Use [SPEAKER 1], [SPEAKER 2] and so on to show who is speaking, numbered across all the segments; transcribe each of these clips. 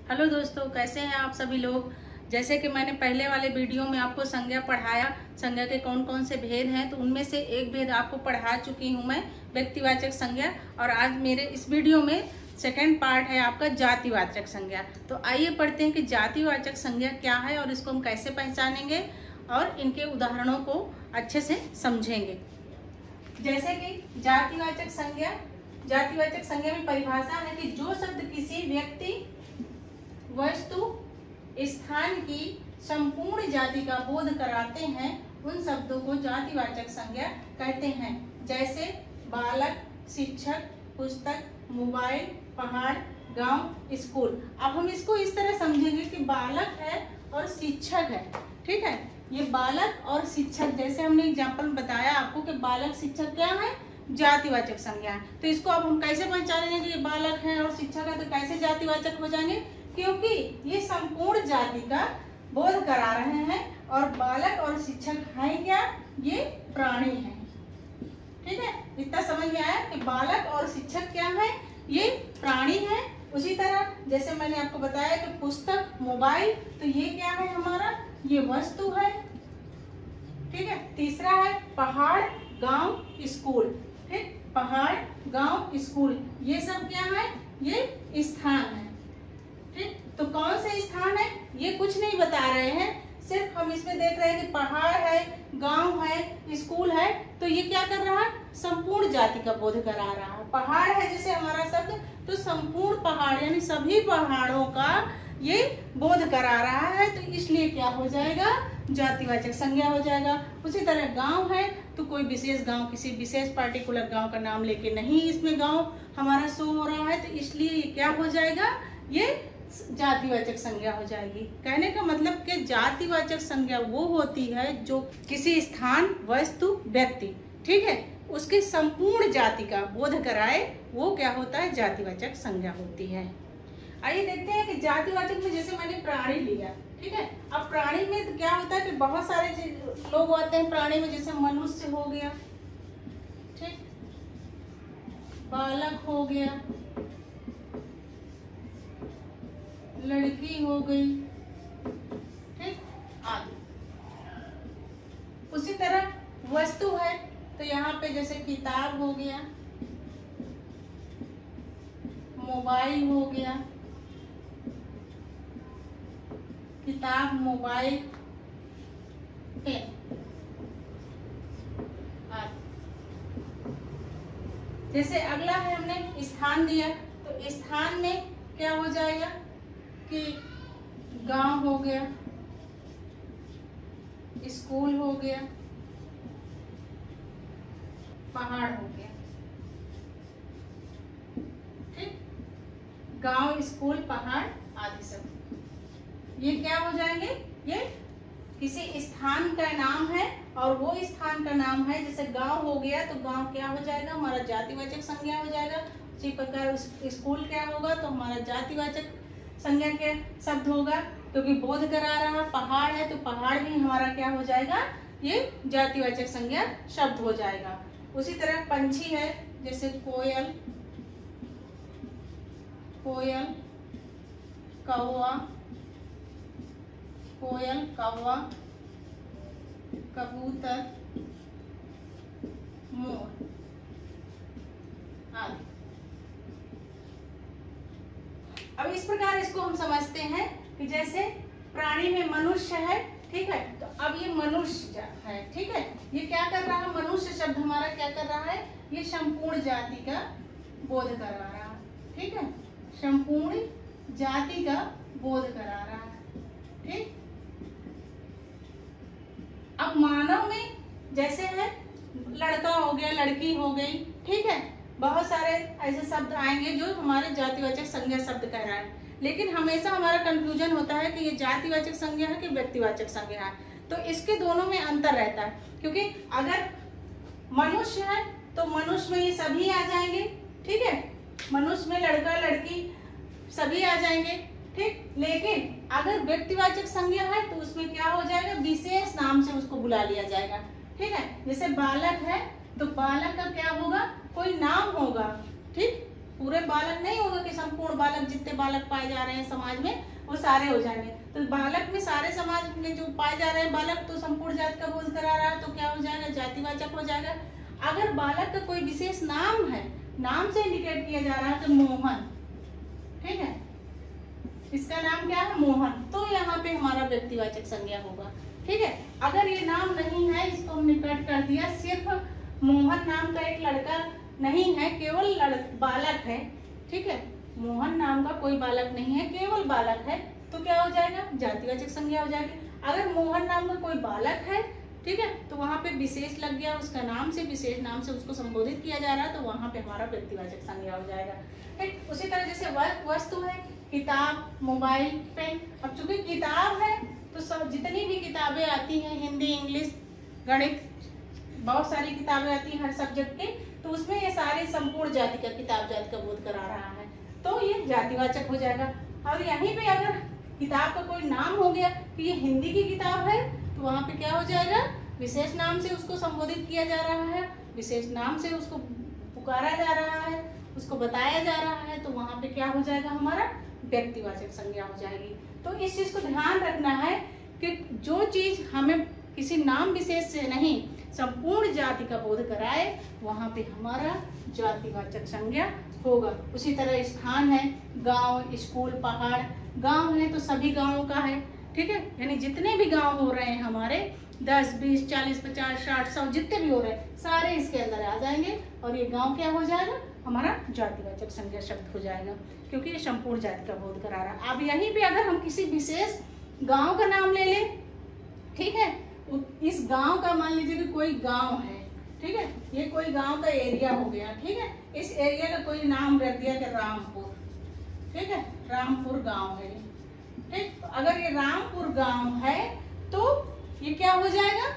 [SPEAKER 1] Hello दोस्तों, कैसे हैं आप सभी लोग। जैसे कि मैंने पहले वाले वीडियो में आपको संज्ञा पढ़ाया, संज्ञा के कौन कौन से भेद हैं, तो उनमें से एक भेद आपको पढ़ा चुकी हूं मैं, व्यक्तिवाचक संज्ञा। और आज मेरे इस वीडियो में सेकंड पार्ट है आपका जातिवाचक संज्ञा। तो आइए पढ़ते हैं कि जातिवाचक संज्ञा क्या है और इसको हम कैसे पहचानेंगे और इनके उदाहरणों को अच्छे से समझेंगे। जैसे कि जातिवाचक संज्ञा में परिभाषा है कि जो शब्द किसी व्यक्ति, वस्तु, स्थान की संपूर्ण जाति का बोध कराते हैं, उन शब्दों को जातिवाचक संज्ञा कहते हैं। जैसे बालक, शिक्षक, पुस्तक, मोबाइल, पहाड़, गांव, स्कूल। अब हम इसको इस तरह समझेंगे कि बालक है और शिक्षक है। ठीक है, ये बालक और शिक्षक, जैसे हमने एग्जाम्पल में बताया आपको कि बालक शिक्षक क्या है, जातिवाचक संज्ञा है। तो इसको अब हम कैसे पहचानेंगे कि ये बालक है और शिक्षक है, तो कैसे जातिवाचक हो जाएंगे, क्योंकि ये संपूर्ण जाति का बोध करा रहे हैं। और बालक और शिक्षक हैं क्या, ये प्राणी हैं। ठीक है, इतना समझ में आया कि बालक और शिक्षक क्या है, ये प्राणी है। उसी तरह जैसे मैंने आपको बताया कि पुस्तक, मोबाइल, तो ये क्या है हमारा, ये वस्तु है। ठीक है, तीसरा है पहाड़, गांव, स्कूल। ठीक, पहाड़, गांव, स्कूल, ये सब क्या है, ये स्थान है। ठीक, तो कौन से स्थान है, ये कुछ नहीं बता रहे हैं, सिर्फ हम इसमें देख रहे हैं कि पहाड़ है, गांव है, स्कूल है। तो ये क्या कर रहा है, संपूर्ण जाति का बोध करा रहा है। पहाड़ है जैसे हमारा शब्द, तो संपूर्ण पहाड़ यानी सभी पहाड़ों का ये बोध करा रहा है, तो इसलिए क्या हो जाएगा, जातिवाचक संज्ञा हो जाएगा। उसी तरह गांव है, तो कोई विशेष गांव, किसी विशेष पार्टिकुलर गांव का नाम लेके नहीं इसमें गांव हमारा शो हो रहा है, तो इसलिए ये क्या हो जाएगा, ये जातिवाचक संज्ञा हो जाएगी। कहने का मतलब कि जातिवाचक संज्ञा वो होती है जो किसी स्थान, वस्तु, व्यक्ति, ठीक है, उसकी संपूर्ण जाति का बोध कराए, वो क्या होता है, जातिवाचक संज्ञा होती है। आइए देखते हैं कि जातिवाचक में जैसे मैंने प्राणी लिया, ठीक है। अब प्राणी में तो क्या होता है कि बहुत सारे लोग आते हैं प्राणी में, जैसे मनुष्य हो गया, ठीक, बालक हो गया, लड़की हो गई, ठीक, आदि। उसी तरह वस्तु है, तो यहाँ पे जैसे किताब हो गया, मोबाइल हो गया, किताब, मोबाइल, पेन, आदि। जैसे अगला है हमने स्थान दिया, तो स्थान में क्या हो जाएगा कि गांव हो गया, स्कूल हो गया, पहाड़ हो गया। ठीक, गांव, स्कूल, पहाड़ आदि सब ये क्या हो जाएंगे, ये किसी स्थान का नाम है, और वो स्थान का नाम है। जैसे गांव हो गया, तो गांव क्या हो जाएगा, हमारा जातिवाचक संज्ञा हो जाएगा। उसी प्रकार स्कूल क्या होगा, तो हमारा जातिवाचक संज्ञा के शब्द होगा, क्योंकि बोध करा रहा। पहाड़ है, तो पहाड़ भी हमारा क्या हो जाएगा, ये जातिवाचक संज्ञा शब्द हो जाएगा। उसी तरह पंछी है, जैसे कोयल, कौवा, कबूतर, मोर आदि। अब इस प्रकार इसको हम समझते हैं कि जैसे प्राणी में मनुष्य है, ठीक है, तो अब ये मनुष्य है, ठीक है, ये क्या कर रहा है, मनुष्य शब्द हमारा क्या कर रहा है, ये संपूर्ण जाति का बोध करा रहा है। ठीक है, संपूर्ण जाति का बोध करा रहा है। ठीक, अब मानव में जैसे है लड़का हो गया, लड़की हो गई, ठीक है, बहुत सारे ऐसे शब्द आएंगे जो हमारे जातिवाचक संज्ञा शब्द कह रहा है। लेकिन हमेशा हमारा कंफ्यूजन होता है कि ये जातिवाचक संज्ञा है कि व्यक्तिवाचक संज्ञा है। तो इसके दोनों में अंतर रहता है, क्योंकि अगर मनुष्य है तो मनुष्य में ये सभी आ जाएंगे, ठीक है, मनुष्य में लड़का, लड़की सभी आ जाएंगे, ठीक। लेकिन अगर व्यक्तिवाचक संज्ञा है तो उसमें क्या हो जाएगा, विशेष नाम से उसको बुला लिया जाएगा। ठीक है, जैसे बालक है, तो बालक का क्या होगा, कोई नाम होगा, ठीक, पूरे बालक नहीं होगा कि संपूर्ण बालक, जितने बालक पाए जा रहे हैं समाज में वो सारे हो जाएंगे। तो बालक में सारे समाज में जो पाए जा रहे हैं बालक, तो संपूर्ण जाति का बोध करा रहा है, तो क्या हो जाएगा, जातिवाचक हो जाएगा। अगर बालक का कोई विशेष नाम है, नाम से इंडिकेट किया जा रहा है, तो मोहन, ठीक है, इसका नाम क्या है, मोहन, तो यहाँ पे हमारा व्यक्तिवाचक संज्ञा होगा। ठीक है, अगर ये नाम नहीं है, इसको हमने कट कर दिया, सिर्फ मोहन नाम का एक लड़का नहीं है, केवल बालक है, ठीक है, मोहन नाम का कोई बालक नहीं है, केवल बालक है, तो क्या हो जाएगा, जातिवाचक संज्ञा हो जाएगी। अगर मोहन नाम का कोई बालक है, ठीक है, तो वहां पे विशेष लग गया, उसका नाम से, विशेष नाम से उसको संबोधित किया जा रहा है, तो वहां पे हमारा व्यक्तिवाचक संज्ञा हो जाएगा। ठीक, उसी तरह जैसे वस्तु है, किताब, मोबाइल, पेन। अब चूंकि किताब है तो सब जितनी भी किताबें आती हैं, हिंदी, इंग्लिश, गणित, बहुत सारी किताबें आती हैं हर सब्जेक्ट के, तो उसमें ये सारे संपूर्ण जाति का, किताब जाति का बोध करा रहा है, तो ये जातिवाचक हो जाएगा। और यहीं पे अगर किताब का कोई नाम हो गया कि ये हिंदी की किताब है, तो वहां पे क्या हो जाएगा, विशेष नाम से उसको संबोधित किया जा रहा है, विशेष नाम से उसको पुकारा जा रहा है, उसको बताया जा रहा है, तो वहां पे क्या हो जाएगा, हमारा व्यक्तिवाचक संज्ञा हो जाएगी। तो इस चीज को ध्यान रखना है कि जो चीज हमें किसी नाम विशेष से नहीं, संपूर्ण जाति का बोध कराए, वहां पे हमारा जातिवाचक संज्ञा होगा। उसी तरह स्थान है, गांव, स्कूल, पहाड़। गांव है तो सभी गांवों का है, ठीक है, यानी जितने भी गांव हो रहे हैं हमारे 10, 20, 40, 50, 60, 100 जितने भी हो रहे हैं सारे इसके अंदर आ जाएंगे, और ये गांव क्या हो जाएगा, हमारा जातिवाचक संज्ञा शब्द हो जाएगा, क्योंकि ये संपूर्ण जाति का बोध करा रहा है। अब यहीं पे अगर हम किसी विशेष गांव का नाम ले लें, ठीक है, इस गांव का मान लीजिए कि कोई गांव है, ठीक है, ये कोई गांव का एरिया हो गया, ठीक है, इस एरिया का कोई नाम रख दिया कि रामपुर, ठीक है, रामपुर गांव है, ठीक, अगर ये रामपुर गांव है तो ये क्या हो जाएगा,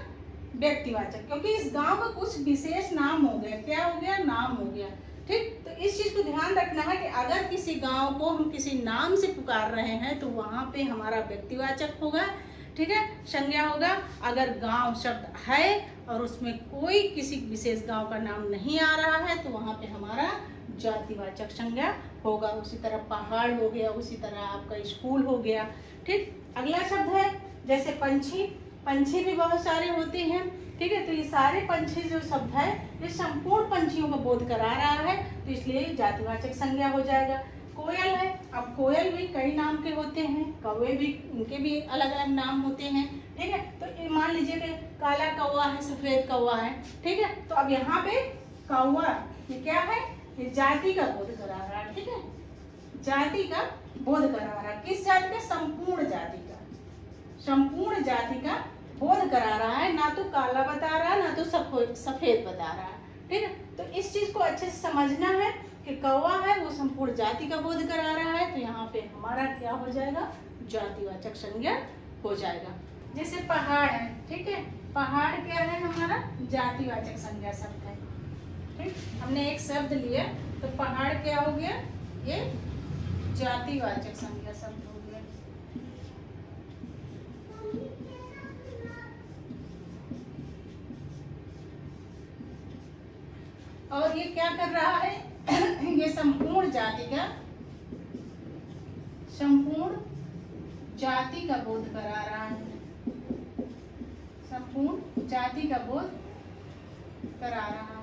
[SPEAKER 1] व्यक्तिवाचक, क्योंकि इस गांव का कुछ विशेष नाम हो गया, क्या हो गया, नाम हो गया। ठीक, तो इस चीज को ध्यान रखना है कि अगर किसी गांव को हम किसी नाम से पुकार रहे हैं तो वहां पे हमारा व्यक्तिवाचक होगा, ठीक है, संज्ञा होगा। अगर गांव शब्द है और उसमें कोई किसी विशेष गांव का नाम नहीं आ रहा है तो वहां पे हमारा जातिवाचक संज्ञा होगा। उसी तरह पहाड़ हो गया, उसी तरह आपका स्कूल हो गया। ठीक, अगला शब्द है जैसे पंछी। पंछी भी बहुत सारे होते हैं, ठीक है, तो ये सारे पंछी जो शब्द है ये संपूर्ण पंछियों का बोध करा रहा है, तो इसलिए जातिवाचक संज्ञा हो जाएगा। कोयल है, अब कोयल भी कई नाम के होते हैं, कौवे भी, इनके भी अलग अलग नाम होते हैं, ठीक है, तो मान लीजिए कि काला कौवा है, सफेद कौवा है, ठीक है, तो अब यहाँ पे कौवा ये क्या है, ये जाति का बोध करा रहा है, ठीक है, जाति का बोध करा रहा है। किस जाति का, संपूर्ण जाति का, संपूर्ण जाति का बोध करा रहा है, ना तो काला बता रहा है ना तो सफेद बता रहा है, ठीक है, तो इस चीज को अच्छे से समझना है कि कौवा है वो संपूर्ण जाति का बोध करा रहा है, तो यहाँ पे हमारा क्या हो जाएगा, जातिवाचक संज्ञा हो जाएगा। जैसे पहाड़ है, ठीक है, पहाड़ क्या है, हमारा जातिवाचक संज्ञा शब्द है। ठीक, हमने एक शब्द लिया तो पहाड़ क्या हो गया, ये जातिवाचक संज्ञा शब्द हो गया। और ये क्या कर रहा है, ये संपूर्ण जाति का, संपूर्ण जाति का बोध करा रहा है, संपूर्ण जाति का बोध करा रहा है।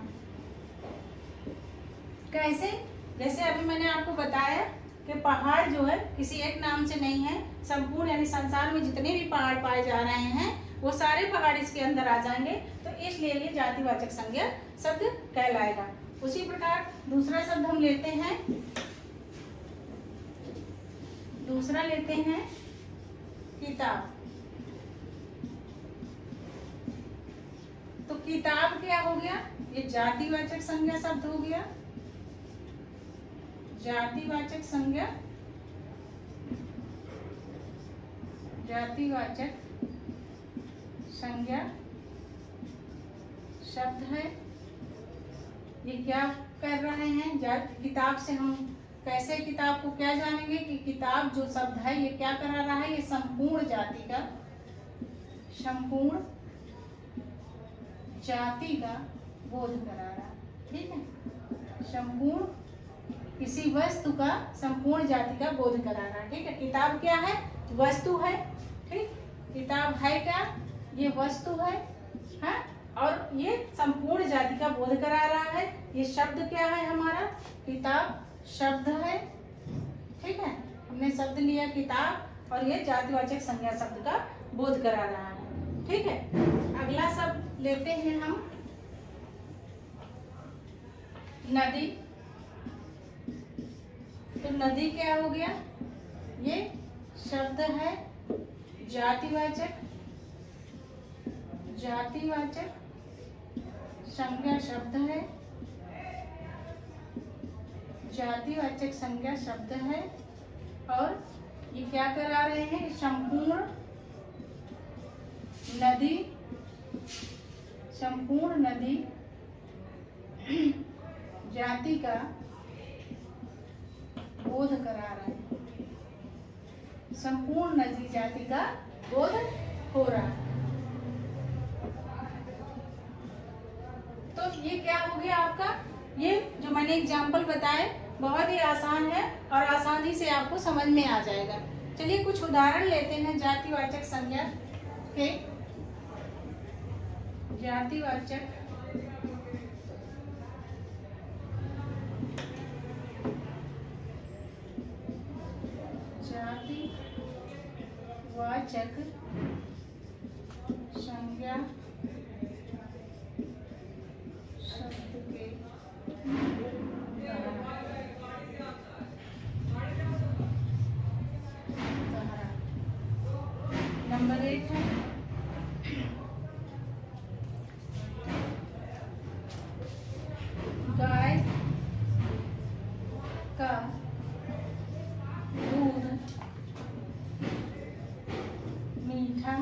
[SPEAKER 1] कैसे, जैसे अभी मैंने आपको बताया कि पहाड़ जो है किसी एक नाम से नहीं है, संपूर्ण यानी संसार में जितने भी पहाड़ पाए जा रहे हैं वो सारे पहाड़ इसके अंदर आ जाएंगे, तो इसलिए ये जातिवाचक संज्ञा शब्द कहलाएगा। उसी प्रकार दूसरा शब्द हम लेते हैं, दूसरा लेते हैं किताब। तो किताब क्या हो गया, ये जातिवाचक संज्ञा शब्द हो गया, जातिवाचक संज्ञा, जातिवाचक संज्ञा शब्द है। ये क्या कर रहे हैं, किताब से हम कैसे किताब को क्या जानेंगे कि किताब जो शब्द है ये क्या करा रहा है, ये संपूर्ण जाति का, संपूर्ण जाति का बोध करा रहा है, ठीक है, संपूर्ण किसी वस्तु का संपूर्ण जाति का बोध कराना। ठीक है, किताब क्या है? वस्तु है। ठीक, किताब है क्या? ये वस्तु है। हाँ, और ये संपूर्ण जाति का बोध करा रहा है। ये शब्द क्या है हमारा? किताब शब्द है। ठीक है, हमने शब्द लिया किताब और ये जातिवाचक संज्ञा शब्द का बोध करा रहा है। ठीक है, अगला शब्द लेते हैं हम नदी। तो नदी क्या हो गया? ये शब्द है जातिवाचक संज्ञा शब्द है। जातिवाचक संज्ञा शब्द है और ये क्या करा रहे हैं? संपूर्ण नदी जाति का बोध करा रहे हैं। संपूर्ण नदी जाति का बोध हो रहा है। तो ये क्या हो गया आपका? ये जो मैंने एग्जाम्पल बताए बहुत ही आसान है और आसानी से आपको समझ में आ जाएगा। चलिए कुछ उदाहरण लेते हैं जातिवाचक संज्ञा के। जातिवाचक संज्ञा शब्द के नंबर 1 है गाय का दूध मीठा।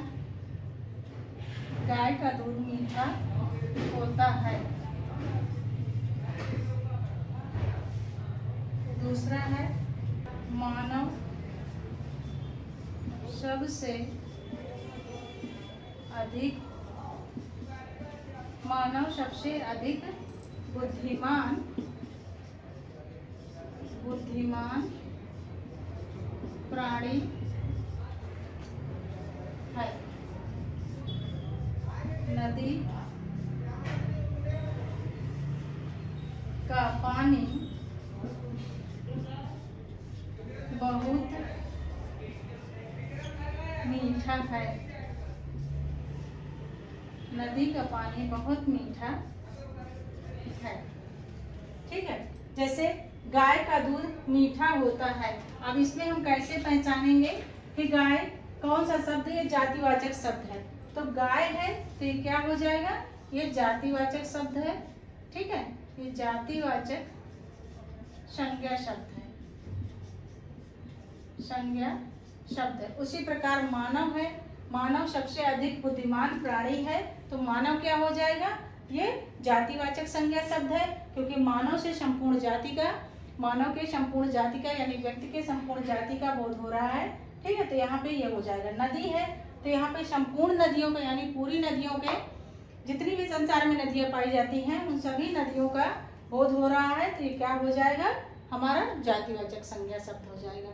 [SPEAKER 1] गाय का दूध मीठा होता है। दूसरा है मानव सबसे अधिक बुद्धिमान प्राणी है। नदी का पानी बहुत मीठा है। नदी का पानी बहुत मीठा है। ठीक है, जैसे गाय का दूध मीठा होता है। अब इसमें हम कैसे पहचानेंगे कि गाय कौन सा शब्द? ये जातिवाचक शब्द है। तो गाय है तो ये क्या हो जाएगा? ये जातिवाचक शब्द है। ठीक है, ये जातिवाचक संज्ञा शब्द है। संज्ञा शब्द है। उसी प्रकार मानव है। मानव सबसे अधिक बुद्धिमान प्राणी है। तो मानव क्या हो जाएगा? ये जातिवाचक संज्ञा शब्द है, क्योंकि मानव से संपूर्ण जाति का, मानव के संपूर्ण जाति का यानी व्यक्ति के संपूर्ण जाति का बोध हो रहा है। ठीक है, तो यहाँ पे ये हो जाएगा। नदी है तो यहाँ पे संपूर्ण नदियों का यानी पूरी नदियों के, जितनी भी संसार में नदियां पाई जाती हैं उन सभी नदियों का बोध हो रहा है। तो ये क्या हो जाएगा? हमारा जातिवाचक संज्ञा शब्द हो जाएगा।